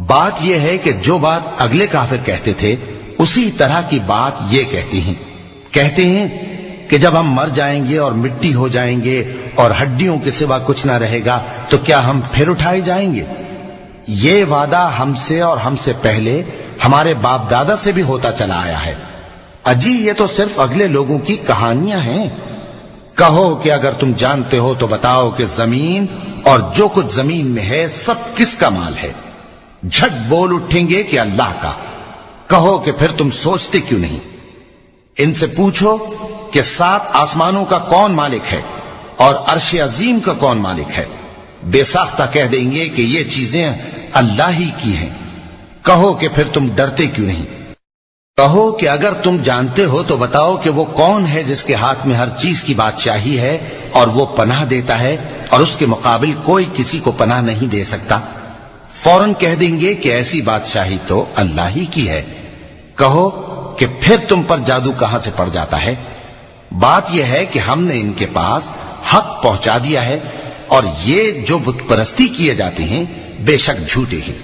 بات یہ ہے کہ جو بات اگلے کافر کہتے تھے اسی طرح کی بات یہ کہتے ہیں کہ جب ہم مر جائیں گے اور مٹی ہو جائیں گے اور ہڈیوں کے سوا کچھ نہ رہے گا تو کیا ہم پھر اٹھائے جائیں گے؟ یہ وعدہ ہم سے اور ہم سے پہلے ہمارے باپ دادا سے بھی ہوتا چلا آیا ہے۔ اجی یہ تو صرف اگلے لوگوں کی کہانیاں ہیں۔ کہو کہ اگر تم جانتے ہو تو بتاؤ کہ زمین اور جو کچھ زمین میں ہے سب کس کا مال ہے؟ جھٹ بول اٹھیں گے کہ اللہ کا۔ کہو کہ پھر تم سوچتے کیوں نہیں؟ ان سے پوچھو کہ 7 آسمانوں کا کون مالک ہے اور عرش عظیم کا کون مالک ہے؟ بے ساختہ کہہ دیں گے کہ یہ چیزیں اللہ ہی کی ہیں۔ کہو کہ پھر تم ڈرتے کیوں نہیں؟ کہو کہ اگر تم جانتے ہو تو بتاؤ کہ وہ کون ہے جس کے ہاتھ میں ہر چیز کی بادشاہی ہے اور وہ پناہ دیتا ہے اور اس کے مقابل کوئی کسی کو پناہ نہیں دے سکتا؟ فوراً کہہ دیں گے کہ ایسی بادشاہی تو اللہ ہی کی ہے۔ کہو کہ پھر تم پر جادو کہاں سے پڑ جاتا ہے؟ بات یہ ہے کہ ہم نے ان کے پاس حق پہنچا دیا ہے اور یہ جو بت پرستی کیے جاتے ہیں بے شک جھوٹے ہیں۔